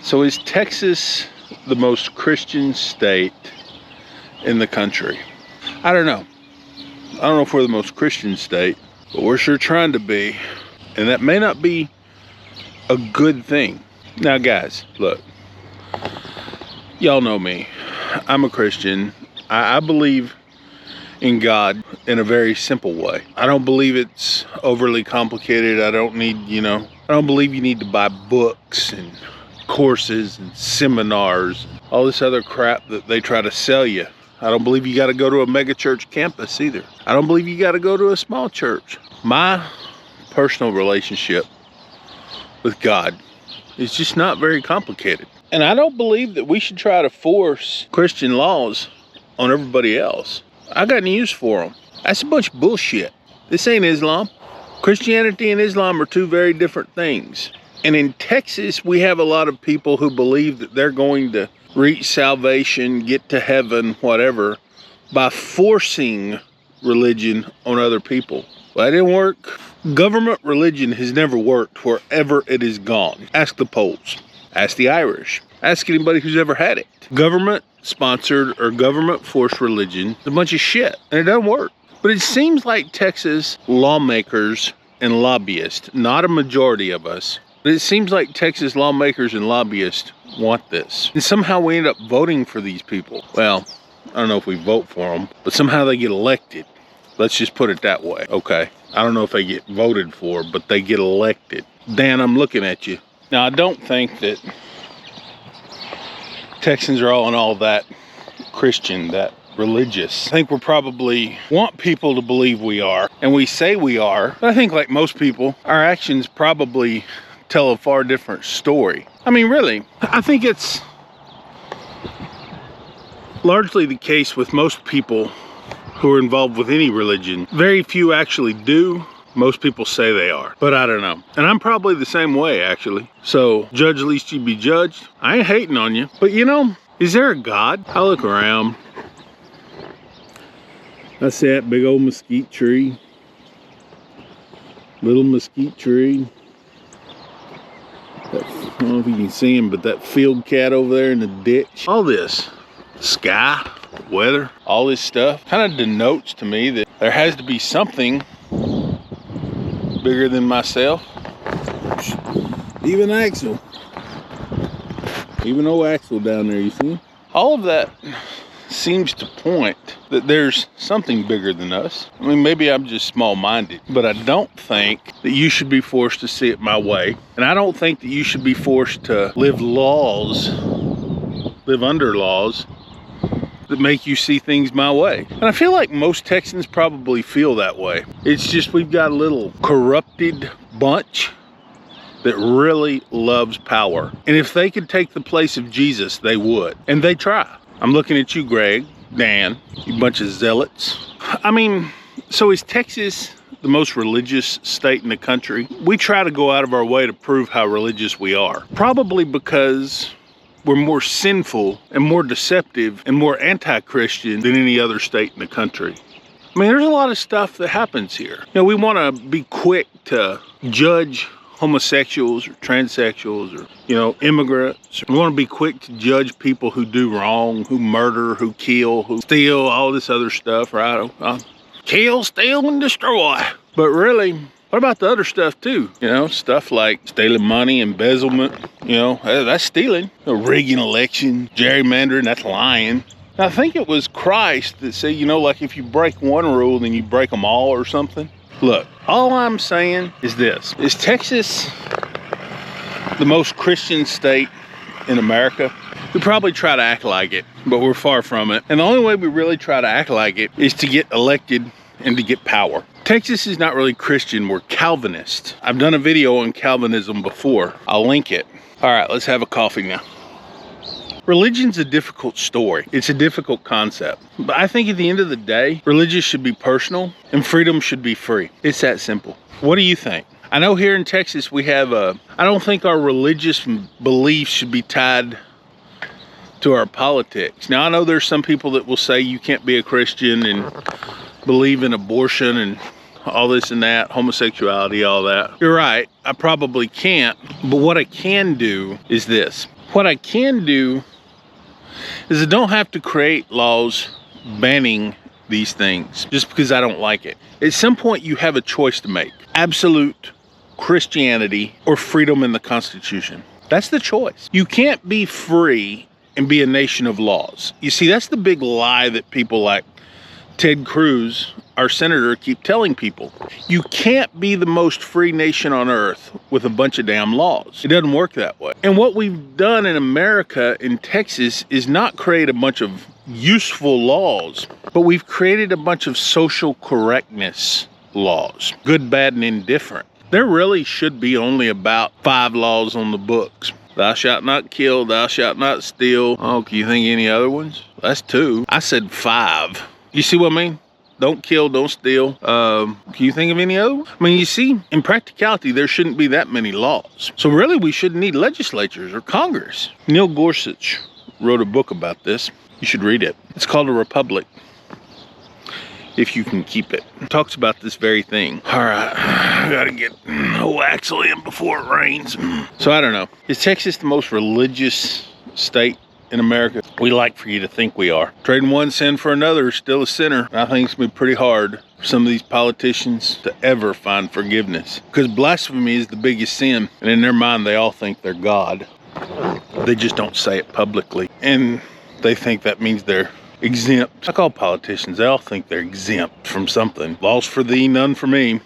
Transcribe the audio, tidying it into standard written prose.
So is Texas the most Christian state in the country? I don't know. I don't know if we're the most Christian state, but we're sure trying to be. And that may not be a good thing. Now guys, look, y'all know me. I'm a Christian. I believe in God in a very simple way. I don't believe it's overly complicated. I don't need, I don't believe you need to buy books and courses and seminars, all this other crap that they try to sell you. I don't believe you got to go to a mega church campus either. I don't believe you got to go to a small church. My personal relationship with God is just not very complicated. And I don't believe that we should try to force Christian laws on everybody else. I got news for them. That's a bunch of bullshit. This ain't Islam. Christianity and Islam are two very different things. And in Texas, we have a lot of people who believe that they're going to reach salvation, get to heaven, whatever, by forcing religion on other people. Well, that didn't work. Government religion has never worked wherever it is gone. Ask the Poles. Ask the Irish. Ask anybody who's ever had it. Government-sponsored or government-forced religion is a bunch of shit, and it doesn't work. But it seems like Texas lawmakers and lobbyists, not a majority of us, but it seems like Texas lawmakers and lobbyists want this. And somehow we end up voting for these people. Well, I don't know if we vote for them, but somehow they get elected. Let's just put it that way, okay? I don't know if they get voted for, but they get elected. Dan, I'm looking at you. Now, I don't think that Texans are all in all that Christian, that religious. I think we probably want people to believe we are, and we say we are. But I think like most people, our actions probably tell a far different story. I mean, really, I think it's largely the case with most people who are involved with any religion. Very few actually do. Most people say they are, but I don't know. And I'm probably the same way, actually. So, judge lest you be judged. I ain't hating on you. But is there a God? I look around. I see that big old mesquite tree. Little mesquite tree. I don't know if you can see him, but that field cat over there in the ditch. All this sky, weather, all this stuff kind of denotes to me that there has to be something bigger than myself. Even Axel. Even old Axel down there, you see? All of that seems to point that there's something bigger than us. I mean, maybe I'm just small-minded, but I don't think that you should be forced to see it my way. And I don't think that you should be forced to live under laws that make you see things my way. And I feel like most Texans probably feel that way. It's just we've got a little corrupted bunch that really loves power. And if they could take the place of Jesus, they would. And they try. I'm looking at you, Greg, Dan, you bunch of zealots. I mean, so is Texas the most religious state in the country? We try to go out of our way to prove how religious we are. Probably because we're more sinful and more deceptive and more anti-Christian than any other state in the country. I mean, there's a lot of stuff that happens here. We want to be quick to judge homosexuals or transsexuals or, immigrants. We want to be quick to judge people who do wrong, who murder, who kill, who steal, all this other stuff, right? Kill, steal, and destroy. But really, what about the other stuff too? Stuff like stealing money, embezzlement, that's stealing. Rigging election, gerrymandering, that's lying. Now, I think it was Christ that said, like if you break one rule, then you break them all or something. Look, all I'm saying is this. Is Texas the most Christian state in America? We probably try to act like it, but we're far from it. And the only way we really try to act like it is to get elected and to get power. Texas is not really Christian, we're Calvinist. I've done a video on Calvinism before. I'll link it. All right, let's have a coffee now. Religion's a difficult story. It's a difficult concept. But I think at the end of the day, religion should be personal and freedom should be free. It's that simple. What do you think? I know here in Texas we have I don't think our religious beliefs should be tied to our politics. Now, I know there's some people that will say you can't be a Christian and believe in abortion and all this and that, homosexuality, all that. You're right, I probably can't. But what I can do is this. What I can do is I don't have to create laws banning these things just because I don't like it. At some point you have a choice to make. Absolute Christianity or freedom in the Constitution. That's the choice. You can't be free and be a nation of laws. You see, that's the big lie that people like Ted Cruz, our senator, keep telling people. You can't be the most free nation on earth with a bunch of damn laws. It doesn't work that way. And what we've done in America, in Texas, is not create a bunch of useful laws, but we've created a bunch of social correctness laws. Good, bad, and indifferent. There really should be only about 5 laws on the books. Thou shalt not kill, thou shalt not steal. Oh, can you think of any other ones? That's 2. I said 5. You see what I mean? Don't kill, don't steal. Can you think of any other? I mean, you see, in practicality, there shouldn't be that many laws. So really, we shouldn't need legislatures or Congress. Neil Gorsuch wrote a book about this. You should read it. It's called A Republic, if you can keep it. It talks about this very thing. All right, I gotta get Axel in before it rains. So I don't know. Is Texas the most religious state in America? We like for you to think we are. Trading one sin for another is still a sinner. I think it's gonna be pretty hard for some of these politicians to ever find forgiveness, because blasphemy is the biggest sin, and in their mind they all think they're God. They just don't say it publicly, and they think that means they're exempt. Like all politicians, they all think they're exempt from something. Laws for thee, none for me.